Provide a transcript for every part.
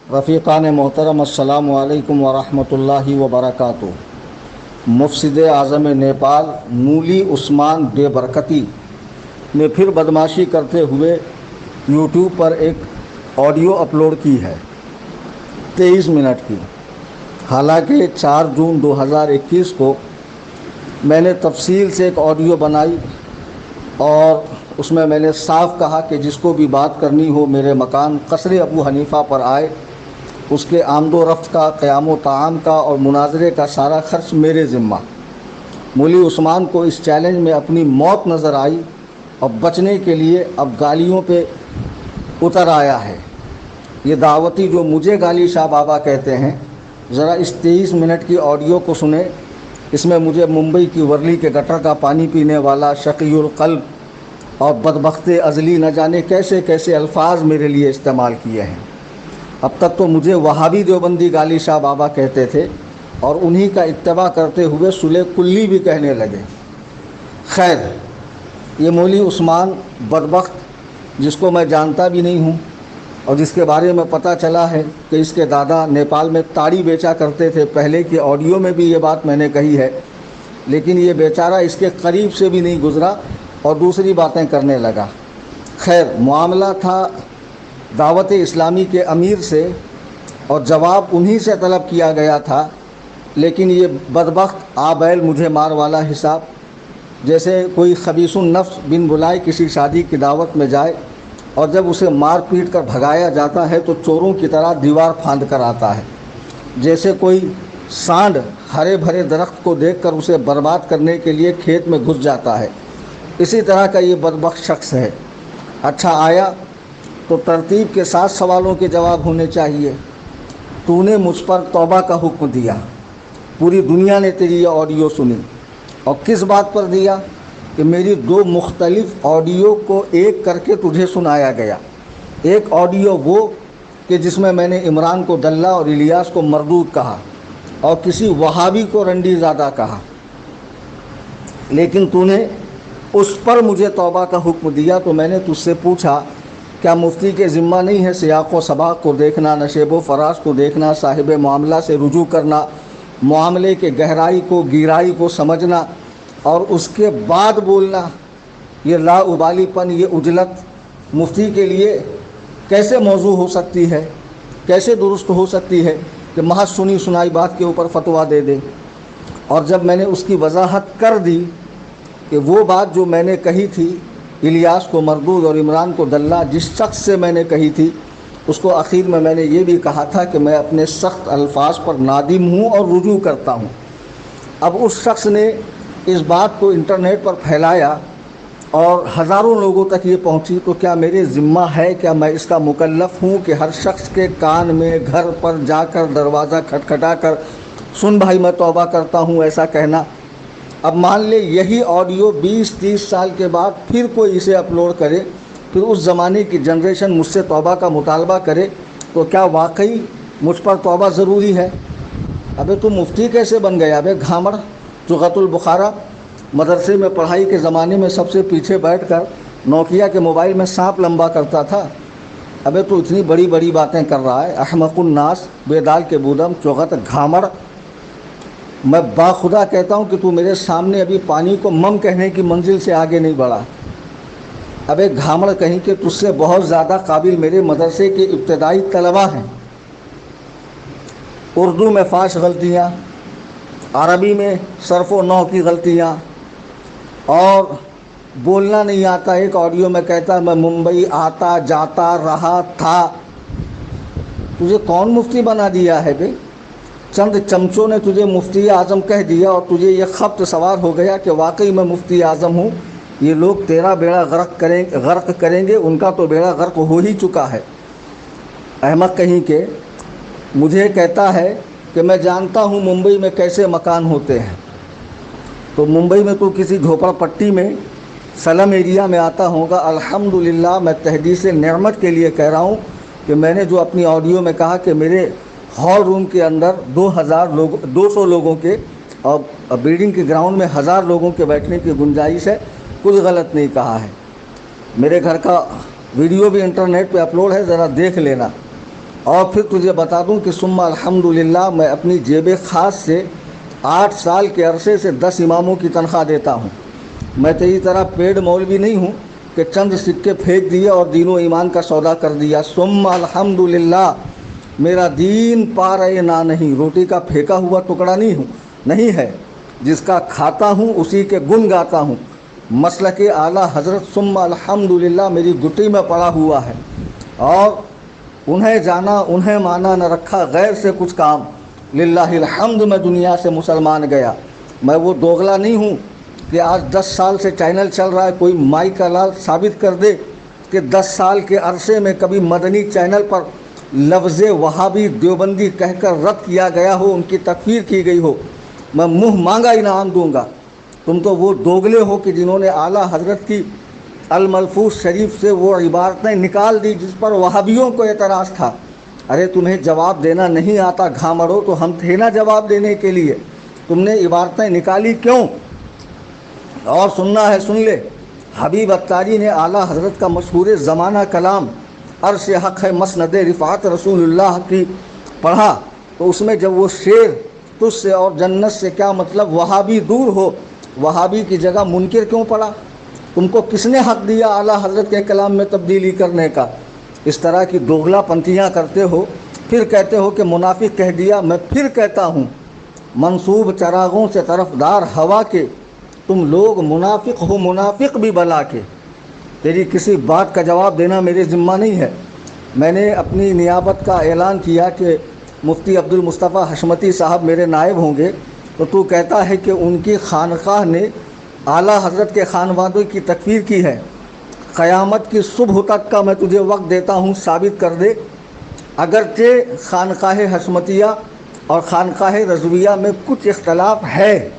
رفیقان محترم، السلام علیکم ورحمۃ اللہ وبرکاتہ۔ مفسد اعظم نیپال مولی عثمان بے برکتی نے پھر بدماشی کرتے ہوئے یوٹیوب پر ایک آڈیو اپلوڈ کی ہے 23 منٹ کی۔ حالانکہ 4 جون 2021 کو میں نے تفصیل سے ایک آڈیو بنائی اور اس میں نے صاف کہا کہ جس کو بھی بات کرنی ہو میرے مکان قصر ابو حنیفہ پر آئے، اس کے آمد و رفت کا، قیام و طعام کا اور مناظرے کا سارا خرچ میرے ذمہ۔ مولی عثمان کو اس چیلنج میں اپنی موت نظر آئی اور بچنے کے لیے اب گالیوں پہ اتر آیا ہے۔ یہ دعوتی جو مجھے گالی شاہ بابا کہتے ہیں، ذرا اس 23 منٹ کی آڈیو کو سنیں۔ اس میں مجھے ممبئی کی ورلی کے گٹر کا پانی پینے والا، شقی القلب اور بدبخت ازلی نہ جانے کیسے کیسے الفاظ میرے لیے استعمال کیے ہیں۔ اب تک تو مجھے وہابی دیوبندی گالی شاہ بابا کہتے تھے اور انہی کا اتباع کرتے ہوئے صلح کلی بھی کہنے لگے۔ خیر، یہ مولی عثمان بدبخت، جس کو میں جانتا بھی نہیں ہوں اور جس کے بارے میں پتہ چلا ہے کہ اس کے دادا نیپال میں تاڑی بیچا کرتے تھے، پہلے کی آڈیو میں بھی یہ بات میں نے کہی ہے، لیکن یہ بیچارہ اس کے قریب سے بھی نہیں گزرا اور دوسری باتیں کرنے لگا۔ خیر، معاملہ تھا دعوت اسلامی کے امیر سے اور جواب انہی سے طلب کیا گیا تھا، لیکن یہ بدبخت آبیل مجھے مار والا حساب، جیسے کوئی خبیث النفس بن بلائے کسی شادی کی دعوت میں جائے اور جب اسے مار پیٹ کر بھگایا جاتا ہے تو چوروں کی طرح دیوار پھاند کر آتا ہے، جیسے کوئی سانڈ ہرے بھرے درخت کو دیکھ کر اسے برباد کرنے کے لیے کھیت میں گھس جاتا ہے۔ اسی طرح کا یہ بدبخت شخص ہے۔ اچھا، آیا تو ترتیب کے ساتھ سوالوں کے جواب ہونے چاہیے۔ تو نے مجھ پر توبہ کا حکم دیا، پوری دنیا نے تیری یہ آڈیو سنی، اور کس بات پر دیا کہ میری 2 مختلف آڈیو کو ایک کر کے تجھے سنایا گیا۔ ایک آڈیو وہ کہ جس میں نے عمران کو دلہ اور الیاس کو مردود کہا اور کسی وہابی کو رنڈی زادہ کہا، لیکن تو نے اس پر مجھے توبہ کا حکم دیا تو میں نے تجھ سے پوچھا، کیا مفتی کے ذمہ نہیں ہے سیاق و سباق کو دیکھنا، نشیب و فراز کو دیکھنا، صاحب معاملہ سے رجوع کرنا، معاملے کے گہرائی کو، گیرائی کو سمجھنا اور اس کے بعد بولنا؟ یہ لا ابالی پن، یہ عجلت مفتی کے لیے کیسے موضوع ہو سکتی ہے، کیسے درست ہو سکتی ہے کہ محض سنی سنائی بات کے اوپر فتویٰ دے دے؟ اور جب میں نے اس کی وضاحت کر دی کہ وہ بات جو میں نے کہی تھی، الیاس کو مردود اور عمران کو دلہ، جس شخص سے میں نے کہی تھی، اس کو آخر میں نے یہ بھی کہا تھا کہ میں اپنے سخت الفاظ پر نادم ہوں اور رجوع کرتا ہوں۔ اب اس شخص نے اس بات کو انٹرنیٹ پر پھیلایا اور ہزاروں لوگوں تک یہ پہنچی، تو کیا میرے ذمہ ہے، کیا میں اس کا مکلف ہوں کہ ہر شخص کے کان میں گھر پر جا کر دروازہ کھٹکھٹا کر سن بھائی میں توبہ کرتا ہوں ایسا کہنا؟ اب مان لے یہی آڈیو 20-30 سال کے بعد پھر کوئی اسے اپلوڈ کرے، پھر اس زمانے کی جنریشن مجھ سے توبہ کا مطالبہ کرے، تو کیا واقعی مجھ پر توبہ ضروری ہے؟ ابے تو مفتی کیسے بن گیا؟ ابے گھامڑ، جغت البخارا، مدرسے میں پڑھائی کے زمانے میں سب سے پیچھے بیٹھ کر نوکیا کے موبائل میں سانپ لمبا کرتا تھا۔ ابے تو اتنی بڑی بڑی باتیں کر رہا ہے، احمق الناس، بے دال کے بودم، چغت، گھامڑ۔ میں باخدا کہتا ہوں کہ تو میرے سامنے ابھی پانی کو مم کہنے کی منزل سے آگے نہیں بڑھا۔ ابے گھامڑ کہیں کہ تجھ سے بہت زیادہ قابل میرے مدرسے کے ابتدائی طلباء ہیں۔ اردو میں فاش غلطیاں، عربی میں صرف و نحو کی غلطیاں، اور بولنا نہیں آتا۔ ایک آڈیو میں کہتا میں ممبئی آتا جاتا رہا تھا۔ تجھے کون مفتی بنا دیا ہے بے؟ چند چمچوں نے تجھے مفتی اعظم کہہ دیا اور تجھے یہ خبط سوار ہو گیا کہ واقعی میں مفتی اعظم ہوں۔ یہ لوگ تیرا بیڑا غرق کریں گے، ان کا تو بیڑا غرق ہو ہی چکا ہے۔ احمق کہیں کہ مجھے کہتا ہے کہ میں جانتا ہوں ممبئی میں کیسے مکان ہوتے ہیں، تو ممبئی میں تو کسی جھوپڑ پٹی میں سلم ایریا میں آتا ہوگا۔ الحمدللہ میں تحدیث نعمت کے لیے کہہ رہا ہوں کہ میں نے جو اپنی آڈیو میں کہا کہ میرے ہال روم کے اندر 200 لوگوں کے اور بلڈنگ کے گراؤنڈ میں 1000 لوگوں کے بیٹھنے کی گنجائش ہے، کچھ غلط نہیں کہا ہے۔ میرے گھر کا ویڈیو بھی انٹرنیٹ پہ اپلوڈ ہے، ذرا دیکھ لینا۔ اور پھر تجھے بتا دوں کہ ثم الحمدللہ میں اپنی جیب خاص سے 8 سال کے عرصے سے 10 اماموں کی تنخواہ دیتا ہوں۔ میں تیری طرح پیڈ مولوی نہیں ہوں کہ چند سکے پھینک دیے اور دین و ایمان کا سودا کر دیا۔ ثم الحمدللہ، میرا دین پارے نہ نہیں، روٹی کا پھینکا ہوا ٹکڑا نہیں ہے، جس کا کھاتا ہوں اسی کے گن گاتا ہوں۔ مسلک اعلیٰ حضرت ثم الحمدللہ میری گٹی میں پڑا ہوا ہے، اور انہیں جانا انہیں مانا نہ رکھا غیر سے کچھ کام۔ للہ الحمد میں دنیا سے مسلمان گیا۔ میں وہ دوغلا نہیں ہوں کہ آج 10 سال سے چینل چل رہا ہے، کوئی مائی کا لال ثابت کر دے کہ 10 سال کے عرصے میں کبھی مدنی چینل پر لفظ وہابی دیوبندی کہہ کر رد کیا گیا ہو، ان کی تکفیر کی گئی ہو، میں منہ مانگا انعام دوں گا۔ تم تو وہ دوغلے ہو کہ جنہوں نے اعلیٰ حضرت کی الملفوظ شریف سے وہ عبارتیں نکال دی جس پر وہابیوں کو اعتراض تھا۔ ارے تمہیں جواب دینا نہیں آتا گھامڑو، تو ہم تھے نا جواب دینے کے لیے، تم نے عبارتیں نکالی کیوں؟ اور سننا ہے سن لے۔ حبیب اتاری نے اعلیٰ حضرت کا مشہور زمانہ کلام عرش حق ہے مسند رفعت رسول اللہ کی پڑھا، تو اس میں جب وہ شعر تجھ سے اور جنت سے کیا مطلب وہابی دور ہو، وہابی کی جگہ منکر کیوں پڑا؟ تم کو کس نے حق دیا اعلیٰ حضرت کے کلام میں تبدیلی کرنے کا؟ اس طرح کی دوغلا پنتیاں کرتے ہو، پھر کہتے ہو کہ منافق کہہ دیا۔ میں پھر کہتا ہوں، منصوب چراغوں سے طرفدار ہوا کے تم لوگ منافق ہو، منافق بھی بلا کے۔ تیری کسی بات کا جواب دینا میرے ذمہ نہیں ہے۔ میں نے اپنی نیابت کا اعلان کیا کہ مفتی عبد المصطفیٰ حشمتی صاحب میرے نائب ہوں گے، تو کہتا ہے کہ ان کی خانقاہ نے اعلیٰ حضرت کے خانوادوں کی تکفیر کی ہے۔ قیامت کی صبح تک کا میں تجھے وقت دیتا ہوں، ثابت کر دے۔ اگرچہ خانقاہ حشمتیہ اور خانقاہ رضویہ میں کچھ اختلاف ہے،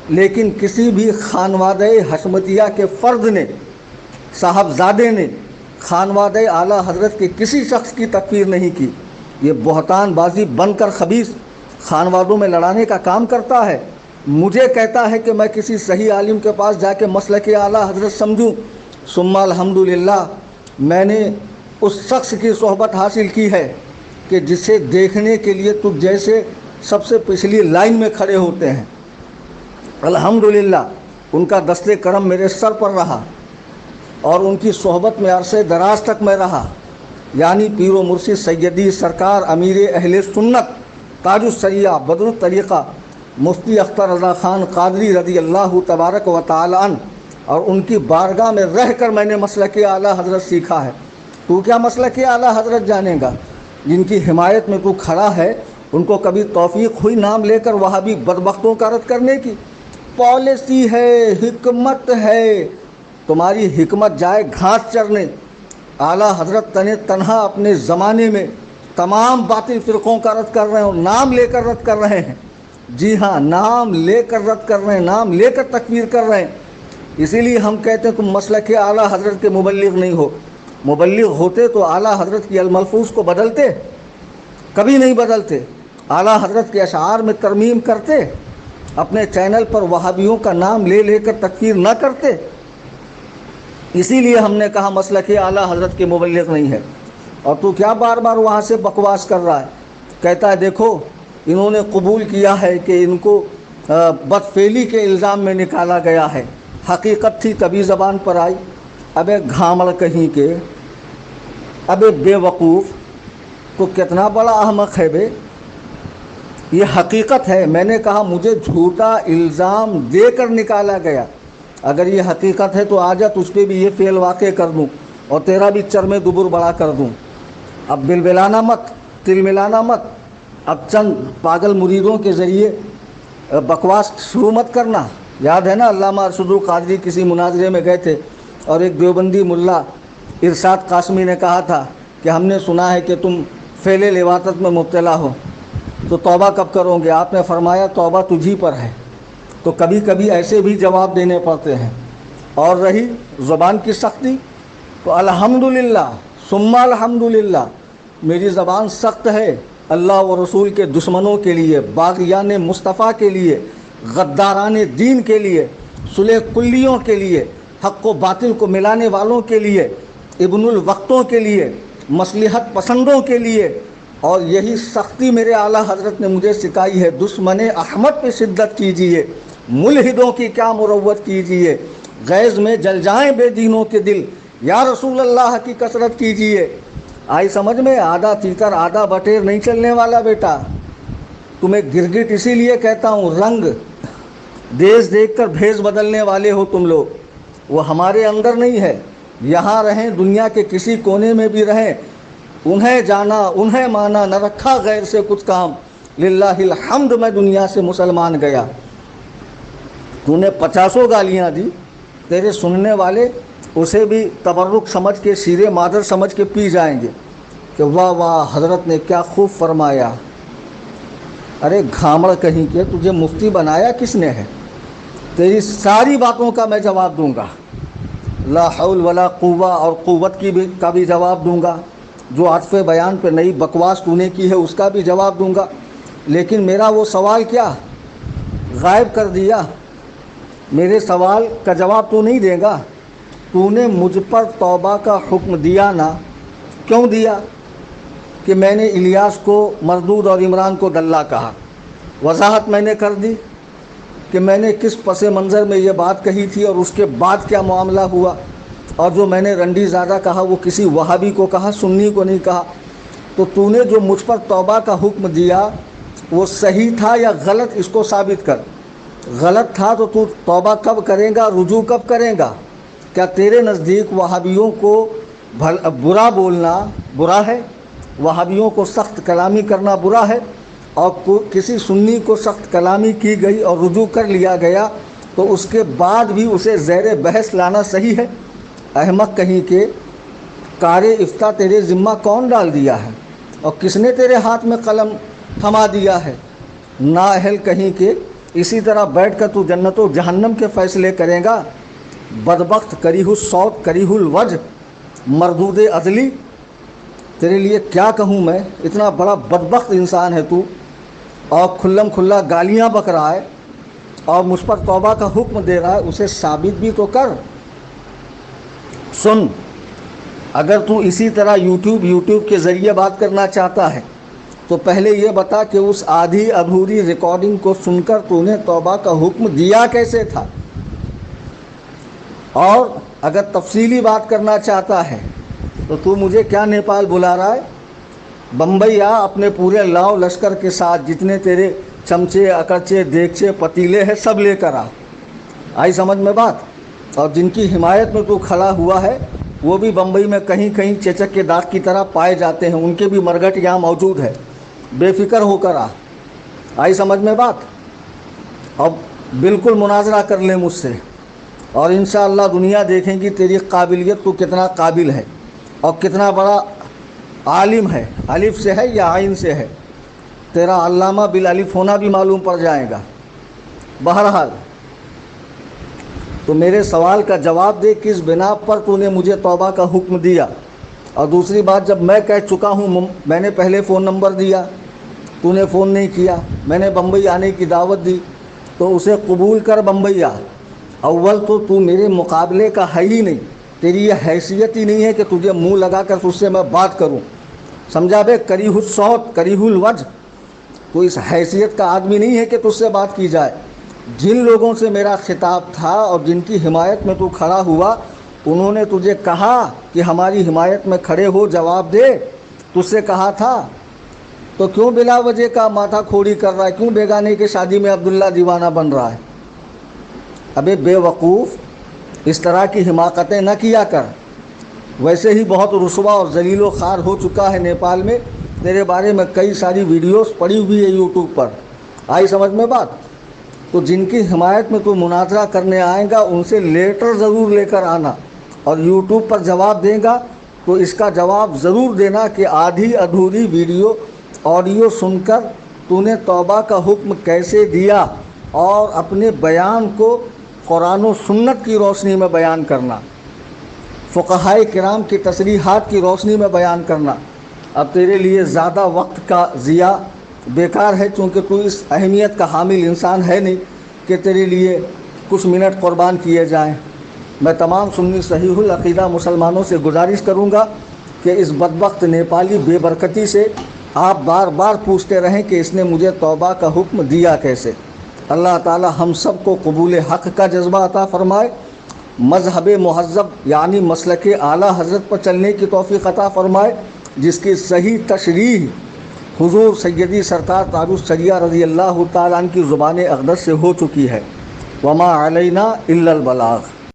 لیکن کسی بھی خانوادہ حشمتیہ کے فرد نے، صاحبزادے نے، خانوادہ اعلیٰ حضرت کے کسی شخص کی تکفیر نہیں کی۔ یہ بہتان بازی بن کر خبیث خانوادوں میں لڑانے کا کام کرتا ہے۔ مجھے کہتا ہے کہ میں کسی صحیح عالم کے پاس جا کے مسلک اعلیٰ حضرت سمجھوں۔ ثم الحمدللہ، میں نے اس شخص کی صحبت حاصل کی ہے کہ جسے دیکھنے کے لیے تجھ جیسے سب سے پچھلی لائن میں کھڑے ہوتے ہیں۔ الحمدللہ ان کا دست کرم میرے سر پر رہا، اور ان کی صحبت میں عرصے دراز تک میں رہا، یعنی پیر و مرشد سیدی سرکار امیر اہل سنت تاج الشریعہ بدر الطریقہ مفتی اختر رضا خان قادری رضی اللہ تبارک و تعالی عنہ، اور ان کی بارگاہ میں رہ کر میں نے مسلک اعلیٰ حضرت سیکھا ہے۔ تو کیا مسلک اعلیٰ حضرت جانے گا؟ جن کی حمایت میں تو کھڑا ہے، ان کو کبھی توفیق ہوئی نام لے کر وہابی بدبختوں کا رد کرنے کی؟ پالیسی ہے، حکمت ہے، تمہاری حکمت جائے گھاس چرنے۔ اعلیٰ حضرت تنہا اپنے زمانے میں تمام باطل فرقوں کا رد کر رہے ہیں، اور نام لے کر رد کر رہے ہیں۔ جی ہاں، نام لے کر رد کر رہے ہیں، نام لے کر تکفیر کر رہے ہیں۔ اسی لیے ہم کہتے ہیں تم مسلک اعلیٰ حضرت کے مبلغ نہیں ہو۔ مبلغ ہوتے تو اعلیٰ حضرت کی الملفوظ کو بدلتے؟ کبھی نہیں بدلتے۔ اعلیٰ حضرت کے اشعار میں ترمیم کرتے، اپنے چینل پر وہابیوں کا نام لے لے کر تکفیر نہ کرتے۔ اسی لیے ہم نے کہا مسلک اعلیٰ حضرت کے مبلغ نہیں ہے۔ اور تو کیا بار بار وہاں سے بکواس کر رہا ہے؟ کہتا ہے دیکھو انہوں نے قبول کیا ہے کہ ان کو بدفعلی کے الزام میں نکالا گیا ہے، حقیقت تھی تبھی زبان پر آئی۔ ابے گھامڑ کہیں کے، ابے بے وقوف، تو کتنا بڑا احمق ہے بے۔ یہ حقیقت ہے۔ میں نے کہا مجھے جھوٹا الزام دے کر نکالا گیا، اگر یہ حقیقت ہے تو آ جا تجھ پہ بھی یہ فعل واقع کر دوں اور تیرا بھی چرم دبر بڑا کر دوں۔ اب بلبلانا مت، تل ملانا مت، اب چند پاگل مریدوں کے ذریعے بکواس شروع مت کرنا۔ یاد ہے نا علامہ ارشد القادری کسی مناظرے میں گئے تھے، اور ایک دیوبندی ملا ارشاد قاسمی نے کہا تھا کہ ہم نے سنا ہے کہ تم فعل لواطت میں مبتلا ہو، تو توبہ کب کرو گے؟ آپ نے فرمایا توبہ تجھی پر ہے۔ تو کبھی کبھی ایسے بھی جواب دینے پڑتے ہیں۔ اور رہی زبان کی سختی، تو الحمدللہ ثم الحمدللہ میری زبان سخت ہے اللہ و رسول کے دشمنوں کے لیے، باغیان مصطفیٰ کے لیے، غداران دین کے لیے، صلح کلیوں کے لیے، حق و باطل کو ملانے والوں کے لیے، ابن الوقتوں کے لیے، مصلحت پسندوں کے لیے، اور یہی سختی میرے اعلیٰ حضرت نے مجھے سکھائی ہے، دشمن احمد پہ شدت کیجیے، ملحدوں کی کیا مروت کیجیے، غیظ میں جل جائیں بے دینوں کے دل، یا رسول اللہ کی کثرت کیجیے۔ آئی سمجھ میں؟ آدھا تیتر آدھا بٹیر نہیں چلنے والا بیٹا۔ تمہیں گرگٹ اسی لیے کہتا ہوں، رنگ دیش دیکھ کر بھیس بدلنے والے ہو تم لوگ، وہ ہمارے اندر نہیں ہے۔ یہاں رہیں، دنیا کے کسی کونے میں بھی رہیں، انہیں جانا انہیں مانا، نہ رکھا غیر سے کچھ کام، للہ الحمد میں دنیا سے مسلمان گیا۔ تو نے 50 گالیاں دی، تیرے سننے والے اسے بھی تبرک سمجھ کے، شیر مادر سمجھ کے پی جائیں گے کہ واہ واہ حضرت نے کیا خوب فرمایا۔ ارے گھامڑ کہیں کے، تجھے مفتی بنایا کس نے ہے؟ تیری ساری باتوں کا میں جواب دوں گا، لا حول ولا قوہ اور قوت کا بھی جواب دوں گا، جو عطف بیان پہ نئی بکواس تو نے کی ہے اس کا بھی جواب دوں گا، لیکن میرا وہ سوال کیا غائب کر دیا؟ میرے سوال کا جواب تو نہیں دے گا؟ تو نے مجھ پر توبہ کا حکم دیا نا، کیوں دیا؟ کہ میں نے الیاس کو مردود اور عمران کو دلہ کہا، وضاحت میں نے کر دی کہ میں نے کس پس منظر میں یہ بات کہی تھی اور اس کے بعد کیا معاملہ ہوا، اور جو میں نے رنڈی زادہ کہا وہ کسی وہابی کو کہا، سنی کو نہیں کہا۔ تو نے جو مجھ پر توبہ کا حکم دیا وہ صحیح تھا یا غلط، اس کو ثابت کر۔ غلط تھا تو توبہ کب کرے گا، رجوع کب کرے گا؟ کیا تیرے نزدیک وہابیوں کو برا بولنا برا ہے؟ وہابیوں کو سخت کلامی کرنا برا ہے؟ اور کسی سنی کو سخت کلامی کی گئی اور رجوع کر لیا گیا تو اس کے بعد بھی اسے زیر بحث لانا صحیح ہے؟ احمق کہیں کے، کار افتاء تیرے ذمہ کون ڈال دیا ہے اور کس نے تیرے ہاتھ میں قلم تھما دیا ہے؟ نااہل کہیں کے، اسی طرح بیٹھ کر تو جنت و جہنم کے فیصلے کرے گا؟ بدبخت، کریہ الصوت کریہ الوجہ، مردود عدلی، تیرے لیے کیا کہوں میں؟ اتنا بڑا بدبخت انسان ہے تو، اور کھلم کھلا گالیاں بک رہا ہے اور مجھ پر توبہ کا حکم دے رہا ہے، اسے ثابت بھی تو کر۔ سن، اگر تو اسی طرح یوٹیوب کے ذریعے بات کرنا چاہتا ہے تو پہلے یہ بتا کہ اس آدھی ادھوری ریکارڈنگ کو سن کر تو نے توبہ کا حکم دیا کیسے تھا؟ اور اگر تفصیلی بات کرنا چاہتا ہے تو مجھے کیا نیپال بلا رہا ہے؟ بمبئی آ، اپنے پورے لاؤ لشکر کے ساتھ، جتنے تیرے چمچے اکرچے دیگچے پتیلے ہیں سب لے کر آ۔ آئی سمجھ میں بات؟ اور جن کی حمایت میں تو کھڑا ہوا ہے وہ بھی بمبئی میں کہیں کہیں چیچک کے داغ کی طرح پائے جاتے ہیں، ان کے بھی مرگٹ یہاں موجود ہے، بے فکر ہو کر آ۔ آئی سمجھ میں بات؟ اب بالکل مناظرہ کر لیں مجھ سے، اور انشاءاللہ دنیا دیکھیں گی تیری قابلیت تو کتنا قابل ہے اور کتنا بڑا عالم ہے، الف سے ہے یا عین سے ہے، تیرا علامہ بالالف ہونا بھی معلوم پڑ جائے گا۔ بہرحال تو میرے سوال کا جواب دے، کس بنا پر تو نے مجھے توبہ کا حکم دیا؟ اور دوسری بات، جب میں کہہ چکا ہوں، میں نے پہلے فون نمبر دیا، تو نے فون نہیں کیا، میں نے بمبئی آنے کی دعوت دی تو اسے قبول کر بمبئی آ۔ اول تو میرے مقابلے کا ہے ہی نہیں، تیری یہ حیثیت ہی نہیں ہے کہ تجھے منہ لگا کر تجھ سے میں بات کروں، سمجھا بے؟ کریہ الصوت کریہ الوجہ، تو اس حیثیت کا آدمی نہیں ہے کہ تجھ سے بات کی جائے۔ جن لوگوں سے میرا خطاب تھا اور جن کی حمایت میں تو کھڑا ہوا، انہوں نے تجھے کہا کہ ہماری حمایت میں کھڑے ہو، جواب دے، تجھ سے کہا تھا، تو کیوں بلا وجہ کا ماتھا کھوڑی کر رہا ہے؟ کیوں بیگانے کی شادی میں عبداللہ دیوانہ بن رہا ہے؟ ابے بے وقوف، اس طرح کی حماقتیں نہ کیا کر، ویسے ہی بہت رسوا اور ذلیل و خوار ہو چکا ہے نیپال میں، تیرے بارے میں کئی ساری ویڈیوز پڑی ہوئی ہے یوٹیوب پر۔ آئی سمجھ میں بات؟ تو جن کی حمایت میں تو مناظرہ کرنے آئے گا ان سے لیٹر ضرور لے کر آنا، اور یوٹیوب پر جواب دے گا تو اس کا جواب ضرور دینا کہ آدھی ادھوری ویڈیو آڈیو سن کر تو نے توبہ کا حکم کیسے دیا، اور اپنے بیان کو قرآن و سنت کی روشنی میں بیان کرنا، فقہائے کرام کی تصریحات کی روشنی میں بیان کرنا۔ اب تیرے لیے زیادہ وقت کا ضیاع بیکار ہے، چونکہ تو اس اہمیت کا حامل انسان ہے نہیں کہ تیرے لیے کچھ منٹ قربان کیے جائیں۔ میں تمام سنی صحیح العقیدہ مسلمانوں سے گزارش کروں گا کہ اس بدبخت نیپالی بے برکتی سے آپ بار بار پوچھتے رہیں کہ اس نے مجھے توبہ کا حکم دیا کیسے۔ اللہ تعالی ہم سب کو قبول حق کا جذبہ عطا فرمائے، مذہب مہذب یعنی مسلک اعلیٰ حضرت پر چلنے کی توفیق عطا فرمائے، جس کی صحیح تشریح حضور سیدی سرکار تاج الشریعہ رضی اللہ تعالیٰ عنہ کی زبان اقدس سے ہو چکی ہے۔ وما علینا الا البلاغ۔